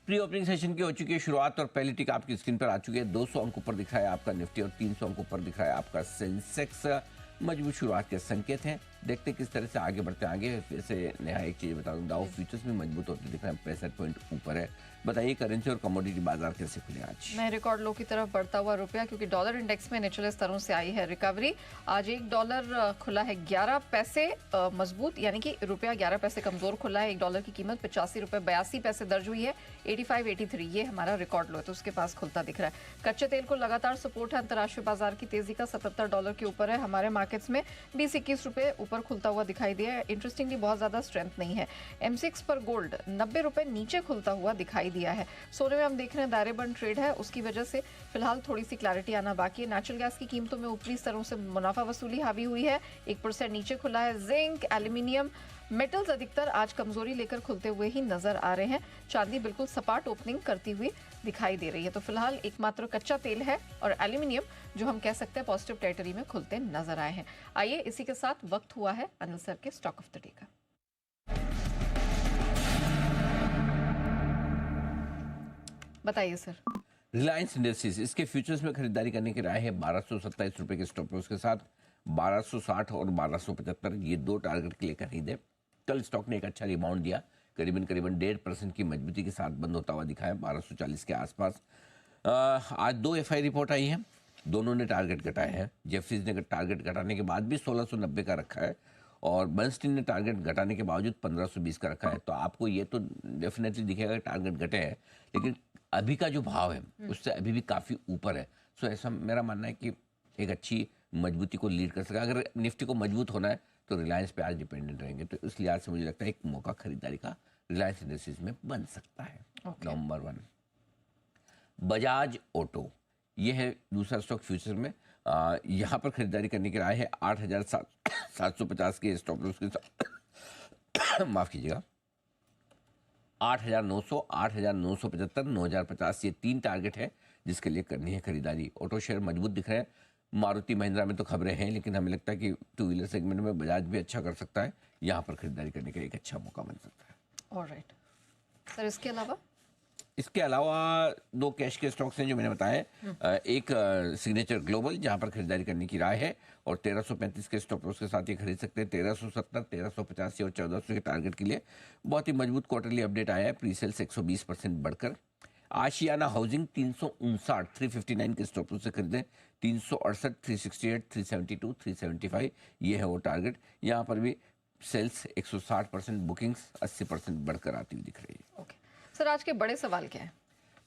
Pre opening session की हो चुकी है शुरुआत और पहली टिक आपकी स्क्रीन पर आ चुकी है। 200 अंक ऊपर दिख रहा है आपका निफ्टी और 300 अंक ऊपर दिख रहा है आपका सेंसेक्स। मजबूत शुरुआत के संकेत हैं, देखते किस तरह से आगे बढ़ते हैं। आगे वैसे नेहा एक चीज बता दूं, डाउ फ्यूचर्स में मजबूत होते दिख रहे हैं, 65 पॉइंट ऊपर है। बताइए करेंसी और कमोडिटी बाजार कैसे खुले आज? मैं रिकॉर्ड लो की तरफ बढ़ता हुआ रुपया, क्योंकि डॉलर इंडेक्स में निचले स्तरों से आई है रिकवरी। आज $1 खुला है 11 पैसे मजबूत, यानी कि रुपया 11 पैसे कमजोर खुला है। $1 की कीमत 85 रुपए 82 पैसे दर्ज हुई है। 85.83 ये हमारा रिकॉर्ड लो है, तो उसके पास खुलता दिख रहा है। कच्चे तेल को लगातार सपोर्ट है अंतर्राष्ट्रीय बाजार की तेजी का, $77 के ऊपर है। हमारे मार्केट्स में 20-21 रुपए ऊपर खुलता हुआ दिखाई दिया है। इंटरेस्टिंगली बहुत ज्यादा स्ट्रेंथ नहीं है। M6 पर गोल्ड 90 रुपए नीचे खुलता हुआ दिखाई दिया है। सोने में हम देख रहे हैं दायरेबंद ट्रेड है, उसकी वजह से फिलहाल थोड़ी सी क्लैरिटी आना बाकी है। नेचुरल गैस की कीमतों में ऊपरी स्तरों से मुनाफा वसूली हावी हुई है, 1% नीचे खुला है। जिंक, एल्यूमिनियम, मेटल्स अधिकतर आज कमजोरी लेकर खुलते हुए ही नजर आ रहे हैं। चांदी बिल्कुल सपाट ओपनिंग करती हुई दिखाई दे रही है। तो फिलहाल एकमात्र कच्चा तेल है और एल्यूमिनियम जो हम कह सकते हैं पॉजिटिव टेरिटरी में खुलते नजर आए हैं। आइए इसी के साथ वक्त हुआ है अनिल सर के स्टॉक ऑफ द डे का। बताइए सर। रिलायंस इंडस्ट्रीज, इसके फ्यूचर्स में खरीदारी करने की राय है 1227 रुपए के स्टॉप लॉस के साथ। 1260 और 1275 ये दो टारगेट के लिए खरीदे। कल स्टॉक ने एक अच्छा रिबाउंड दिया, करीबन 1.5% की मजबूती के साथ बंद होता हुआ दिखाया 1240 के आसपास। आज 2 एफआई रिपोर्ट आई है, दोनों ने टारगेट घटाए हैं। जेफरीज ने टारगेट घटाने के बाद भी 1690 का रखा है और बर्नस्टीन ने टारगेट घटाने के बावजूद 1520 का रखा है। तो आपको ये तो डेफिनेटली दिखेगा कि टारगेट घटे हैं, लेकिन अभी का जो भाव है उससे अभी भी काफ़ी ऊपर है। सो ऐसा मेरा मानना है कि एक अच्छी मजबूती को लीड कर सका। अगर निफ्टी को मजबूत होना है तो रिलायंस पे आज डिपेंडेंट रहेंगे, तो इस लिहाज से मुझे लगता है एक मौका खरीदारी का रिलायंस इंडस्ट्रीज में बन सकता है। नंबर 1 बजाज ऑटो, ये है दूसरा स्टॉक फ्यूचर में। यहाँ पर खरीदारी करने की राय है 8,750 के स्टॉप लॉस के साथ माफ कीजिएगा 8,900, 8,975, 9,050 ये 3 टारगेट है जिसके लिए करनी है खरीदारी। ऑटो शेयर मजबूत दिख रहे हैं। मारुति महिंद्रा में तो खबरें हैं, लेकिन हमें लगता है कि टू व्हीलर सेगमेंट में बजाज भी अच्छा कर सकता है। यहाँ पर खरीदारी करने का एक अच्छा मौका बन सकता है। ऑलराइट सर, इसके अलावा 2 कैश के स्टॉक्स हैं जो मैंने बताए। एक सिग्नेचर ग्लोबल, जहां पर खरीदारी करने की राय है और 1335 के स्टॉप लॉस के साथ ये खरीद सकते हैं। 1370, 1385 और 1400 के टारगेट के लिए बहुत ही मजबूत क्वार्टरली अपडेट आया है। प्री सेल्स 120% बढ़कर। आशियाना हाउसिंग 359, 359 के स्टॉप लॉस से खरीदें। 368, 368, 372, 375 ये है वो टारगेट। यहाँ पर भी सेल्स 160%, बुकिंग्स 80% बढ़कर आती हुई दिख रही है। ओके सर, आज के बड़े सवाल क्या है?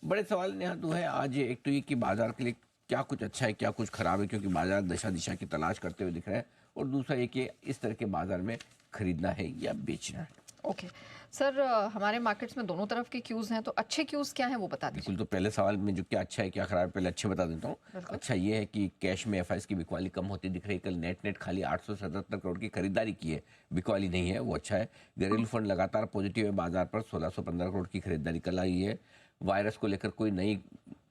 बड़े सवाल नेहा तो है आज एक तो ये कि बाजार के लिए क्या कुछ अच्छा है क्या कुछ खराब है, क्योंकि बाजार दशा दिशा की तलाश करते हुए दिख रहा है। और दूसरा ये कि इस तरह के बाजार में खरीदना है या बेचना है। ओके सर, हमारे मार्केट्स में दोनों तरफ के क्यूज हैं, तो अच्छे क्यूज क्या हैं वो बता दीजिए। बिल्कुल, तो पहले सवाल में जो क्या अच्छा है क्या खराब है, पहले अच्छे बता देता हूँ। अच्छा ये है कि कैश में एफआईएस की बिकवाली कम होती दिख रही है। कल नेट खाली 877 करोड़ की खरीदारी की है, बिकवाली नहीं है, वो अच्छा है। घरेलू फंड लगातार पॉजिटिव है, बाजार पर 1615 करोड़ की खरीदारी कल आई है। वायरस को लेकर कोई नई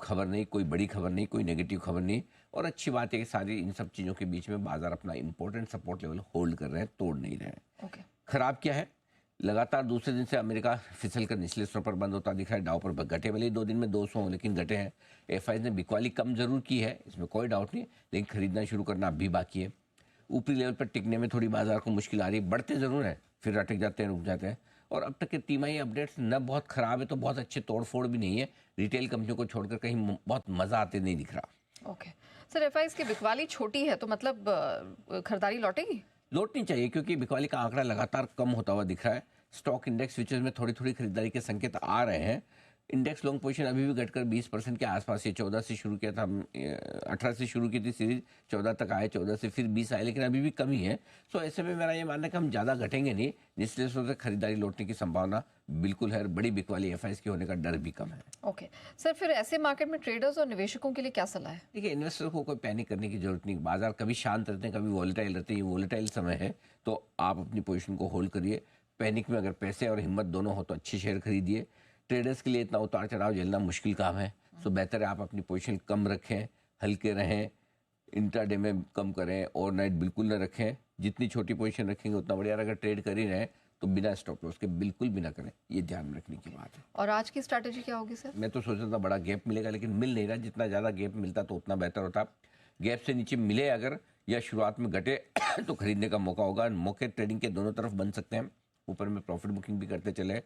खबर नहीं, कोई बड़ी खबर नहीं, कोई नेगेटिव खबर नहीं। और अच्छी बात है कि सारी इन सब चीज़ों के बीच में बाजार अपना इंपॉर्टेंट सपोर्ट लेवल होल्ड कर रहे हैं, तोड़ नहीं रहे हैं। खराब क्या है? लगातार दूसरे दिन से अमेरिका फिसल कर निचले स्तर पर बंद होता दिख रहा है। डाउ पर घटे, भले 2 दिन में 200 लेकिन घटे हैं। एफआईएस ने बिकवाली कम जरूर की है, इसमें कोई डाउट नहीं, लेकिन खरीदना शुरू करना अभी बाकी है। ऊपरी लेवल पर टिकने में थोड़ी बाजार को मुश्किल आ रही है। बढ़ते जरूर हैं, फिर अटक जाते हैं, रुक जाते हैं। और अब तक के तिमाही अपडेट्स न बहुत खराब है तो बहुत अच्छे तोड़फोड़ भी नहीं है। रिटेल कंपनियों को छोड़कर कहीं बहुत मजा आते नहीं दिख रहा। ओके सर, एफआईएस की बिकवाली छोटी है तो मतलब खरीदारी लौटेगी? लौटनी चाहिए, क्योंकि बिकवाली का आंकड़ा लगातार कम होता हुआ दिख रहा है। स्टॉक इंडेक्स फ्यूचर्स में थोड़ी थोड़ी खरीदारी के संकेत आ रहे हैं। इंडेक्स लॉन्ग पोजीशन अभी भी घटकर 20% के आसपास है। 14 से शुरू किया था, 18 से शुरू की थी सीरीज, 14 तक आए, 14 से फिर 20 आए, लेकिन अभी भी कमी है। सो ऐसे में मेरा ये मानना है कि हम ज़्यादा घटेंगे नहीं, जिसलिए सोचते खरीदारी लौटने की संभावना बिल्कुल है। बड़ी बिकवाली एफआईएस की होने का डर भी कम है। ओके सर, फिर ऐसे मार्केट में ट्रेडर्स और निवेशकों के लिए क्या सलाह है? देखिए, इन्वेस्टर को कोई पैनिक करने की जरूरत नहीं। बाजार कभी शांत रहते हैं, कभी वॉलेटाइल रहते हैं। ये वॉलेटाइल समय है तो आप अपनी पोजीशन को होल्ड करिए। पैनिक में अगर पैसे और हिम्मत दोनों हो तो अच्छे शेयर खरीदिए। ट्रेडर्स के लिए इतना उतार चढ़ाव झेलना मुश्किल काम है, सो बेहतर है आप अपनी पोजीशन कम रखें, हल्के रहें, इंट्राडे में कम करें, ओवरनाइट बिल्कुल न रखें। जितनी छोटी पोजीशन रखेंगे उतना बढ़िया। अगर ट्रेड कर ही रहे हैं तो बिना स्टॉप लॉस के बिल्कुल भी ना करें, ये ध्यान में रखने की बात है। और आज की स्ट्रैटेजी क्या होगी सर? मैं तो सोच रहा था बड़ा गैप मिलेगा, लेकिन मिल नहीं रहा। जितना ज़्यादा गैप मिलता तो उतना बेहतर होता। गैप से नीचे मिले अगर या शुरुआत में घटे तो खरीदने का मौका होगा। मौके ट्रेडिंग के दोनों तरफ बन सकते हैं, ऊपर में प्रॉफिट बुकिंग भी करते चले।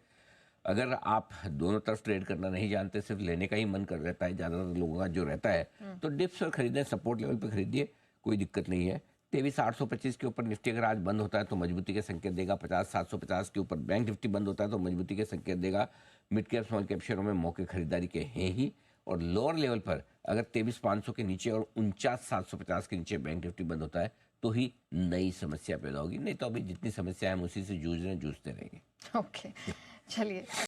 अगर आप दोनों तरफ ट्रेड करना नहीं जानते, सिर्फ लेने का ही मन कर रहता है, ज़्यादातर लोगों का जो रहता है, तो डिप्स पर खरीदें, सपोर्ट लेवल पर खरीदिए, कोई दिक्कत नहीं है। 23,825 के ऊपर निफ्टी अगर आज बंद होता है तो मजबूती के संकेत देगा। 50,750 के ऊपर बैंक निफ्टी बंद होता है तो मजबूती के संकेत देगा। मिड कैप स्मॉल कैप शेयरों में मौके खरीदारी के हैं ही। और लोअर लेवल पर अगर 23,500 के नीचे और 49,750 के नीचे बैंक निफ्टी बंद होता है तो ही नई समस्या पैदा होगी, नहीं तो अभी जितनी समस्या है हम उसी से जूझ रहे हैं, जूझते रहेंगे। ओके, चलिए।